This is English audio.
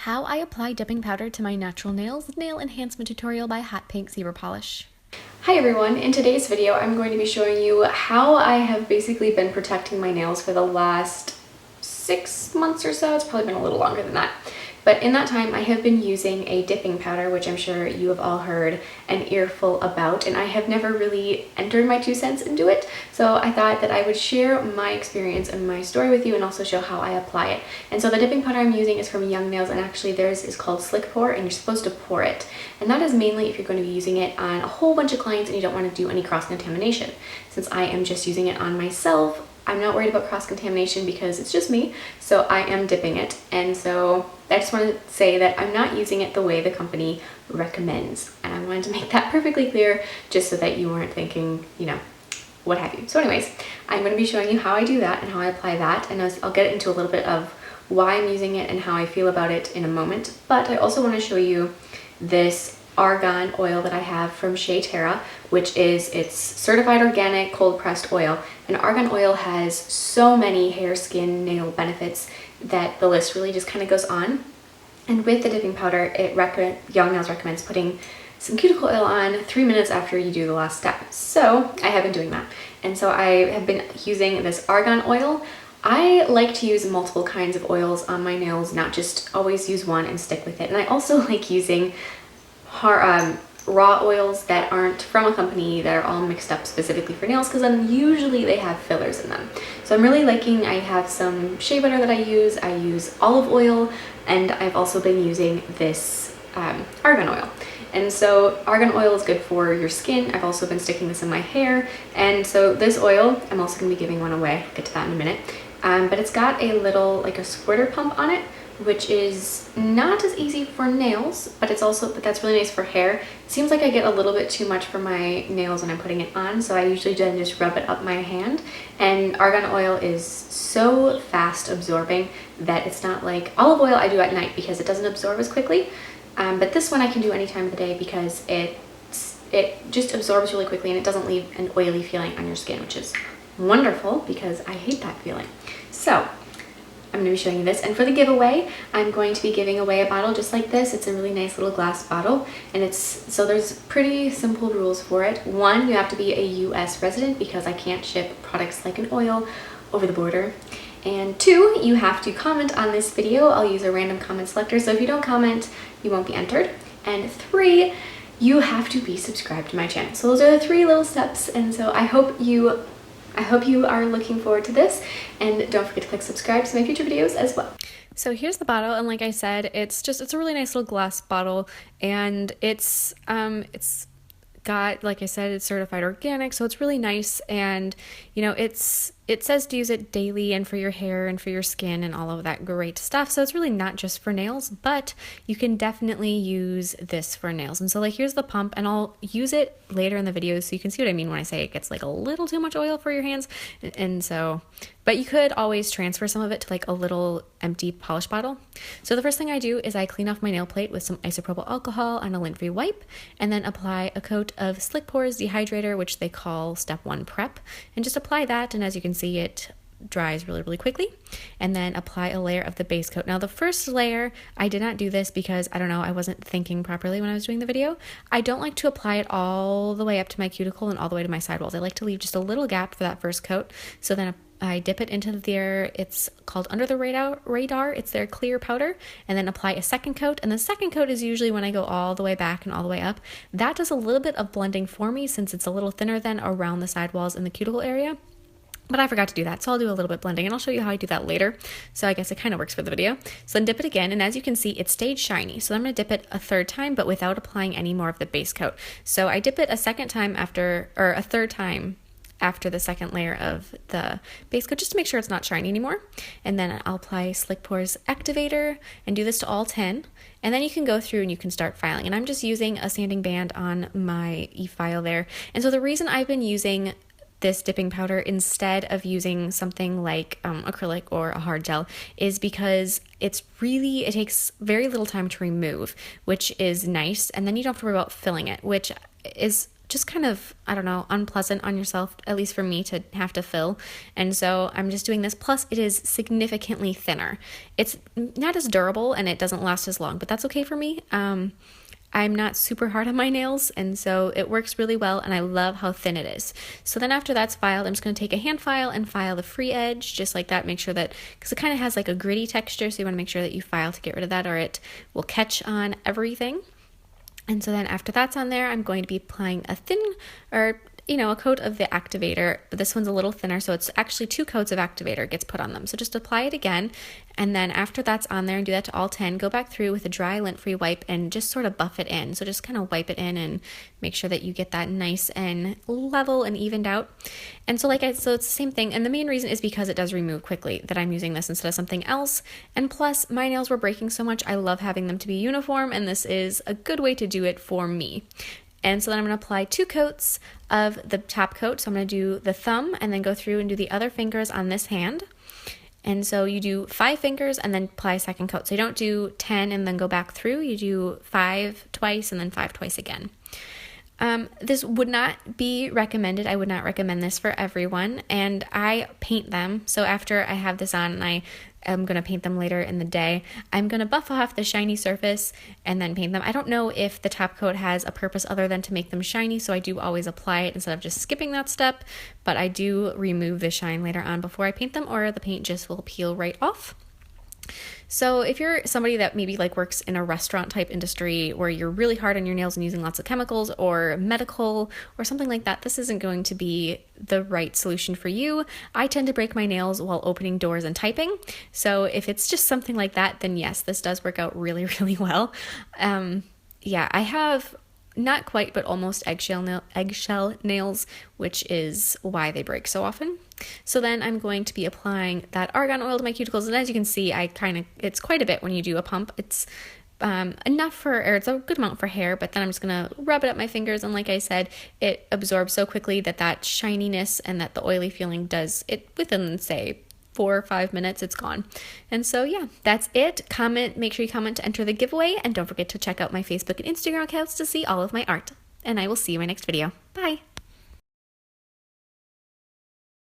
How I apply dipping powder to my natural nails nail enhancement tutorial by Hotpinkzebrapolish. Hi everyone, in today's video I'm going to be showing you how I have basically been protecting my nails for the last 6 months or so. It's probably been a little longer than that. But in that time I have been using a dipping powder, which I'm sure you have all heard an earful about, and I have never really entered my 2 cents into it. So I thought that I would share my experience and my story with you and also show how I apply it. And so the dipping powder I'm using is from Young Nails, and actually theirs is called Slick Pour, and you're supposed to pour it. And that is mainly if you're going to be using it on a whole bunch of clients and you don't want to do any cross-contamination. Since I am just using it on myself, I'm not worried about cross-contamination because it's just me, so I am dipping it. And so I just want to say that I'm not using it the way the company recommends. And I wanted to make that perfectly clear just so that you weren't thinking, you know, what have you. So anyways, I'm going to be showing you how I do that and how I apply that. And I'll get into a little bit of why I'm using it and how I feel about it in a moment. But I also want to show you this Argon oil that I have from Shea Terra, which is its certified organic cold pressed oil. And Argon oil has so many hair, skin, nail benefits that the list really just kind of goes on. And with the dipping powder, Young Nails recommends putting some cuticle oil on 3 minutes after you do the last step. So I have been doing that. And so I have been using this Argon oil. I like to use multiple kinds of oils on my nails, not just always use one and stick with it. And I also like using raw oils that aren't from a company that are all mixed up specifically for nails, because then usually they have fillers in them. So I'm really liking, I have some shea butter that I use olive oil, and I've also been using this argan oil. And so argan oil is good for your skin. I've also been sticking this in my hair, and so this oil, I'm also going to be giving one away. I'll get to that in a minute. But it's got a little, like a squirter pump on it, which is not as easy for nails, but that's really nice for hair. It seems like I get a little bit too much for my nails when I'm putting it on, so I usually then just rub it up my hand. And argan oil is so fast absorbing that it's not like olive oil I do at night because it doesn't absorb as quickly. But this one I can do any time of the day because it just absorbs really quickly and it doesn't leave an oily feeling on your skin, which is wonderful because I hate that feeling. So I'm going to be showing you this, and for the giveaway I'm going to be giving away a bottle just like this. It's a really nice little glass bottle, and there's pretty simple rules for it. One, you have to be a US resident because I can't ship products like an oil over the border. And 2, you have to comment on this video. I'll use a random comment selector, so if you don't comment you won't be entered. And 3, you have to be subscribed to my channel. So those are the 3 little steps, and so I hope you are looking forward to this, and don't forget to click subscribe to my future videos as well. So here's the bottle, and like I said, it's a really nice little glass bottle, and it's got, like I said, it's certified organic, so it's really nice. And you know, it says to use it daily and for your hair and for your skin and all of that great stuff. So it's really not just for nails, but you can definitely use this for nails. And so like here's the pump, and I'll use it later in the video so you can see what I mean when I say it gets like a little too much oil for your hands. And so, but you could always transfer some of it to like a little empty polish bottle. So the first thing I do is I clean off my nail plate with some isopropyl alcohol on a lint-free wipe, and then apply a coat of Slick Pore's dehydrator, which they call step 1 prep, and just apply that. And as you can see, it dries really quickly, and then apply a layer of the base coat. Now the first layer, I did not do this because I don't know, I wasn't thinking properly when I was doing the video. I don't like to apply it all the way up to my cuticle and all the way to my sidewalls. I like to leave just a little gap for that first coat. So then I dip it into it's called Under the Radar. It's their clear powder, and then apply a second coat. And the second coat is usually when I go all the way back and all the way up. That does a little bit of blending for me since it's a little thinner than around the sidewalls and the cuticle area. But I forgot to do that, so I'll do a little bit blending, and I'll show you how I do that later. So I guess it kind of works for the video. So then dip it again, and as you can see, it stayed shiny. So I'm going to dip it a third time, but without applying any more of the base coat. So I dip it a third time after the second layer of the base coat, just to make sure it's not shiny anymore. And then I'll apply Slick Pore's activator and do this to all 10. And then you can go through and you can start filing. And I'm just using a sanding band on my e-file there. And so the reason I've been using this dipping powder instead of using something like acrylic or a hard gel is because it takes very little time to remove, which is nice. And then you don't have to worry about filling it, which is just kind of, I don't know, unpleasant on yourself, at least for me to have to fill. And so I'm just doing this. Plus, it is significantly thinner. It's not as durable and it doesn't last as long, but that's okay for me. I'm not super hard on my nails, and so it works really well, and I love how thin it is. So then after that's filed, I'm just going to take a hand file and file the free edge, just like that. Make sure that, because it kind of has like a gritty texture, so you want to make sure that you file to get rid of that, or it will catch on everything. And so then after that's on there, I'm going to be applying a thin, or a coat of the activator, but this one's a little thinner, so it's actually 2 coats of activator gets put on them. So just apply it again, and then after that's on there, and do that to all 10, go back through with a dry lint-free wipe and just sort of buff it in. So just kind of wipe it in and make sure that you get that nice and level and evened out. And so so it's the same thing, and the main reason is because it does remove quickly that I'm using this instead of something else. And plus, my nails were breaking so much, I love having them to be uniform, and this is a good way to do it for me. And so then I'm going to apply 2 coats of the top coat. So I'm going to do the thumb and then go through and do the other fingers on this hand. And so you do 5 fingers and then apply a second coat. So you don't do 10 and then go back through. You do 5 twice and then 5 twice again. This would not be recommended. I would not recommend this for everyone. And I paint them. So after I have this on and I am going to paint them later in the day, I'm going to buff off the shiny surface and then paint them. I don't know if the top coat has a purpose other than to make them shiny, so I do always apply it instead of just skipping that step, but I do remove the shine later on before I paint them, or the paint just will peel right off. So if you're somebody that maybe like works in a restaurant type industry where you're really hard on your nails and using lots of chemicals, or medical or something like that, this isn't going to be the right solution for you. I tend to break my nails while opening doors and typing. So if it's just something like that, then yes, this does work out really, really well. I have not quite, but almost eggshell nails, which is why they break so often. So then I'm going to be applying that argan oil to my cuticles, and as you can see, it's quite a bit when you do a pump. It's it's a good amount for hair, but then I'm just gonna rub it up my fingers, and like I said, it absorbs so quickly that shininess and that the oily feeling does it within, say, 4 or 5 minutes, it's gone. And so yeah, that's it. Make sure you comment to enter the giveaway, and don't forget to check out my Facebook and Instagram accounts to see all of my art. And I will see you in my next video. Bye!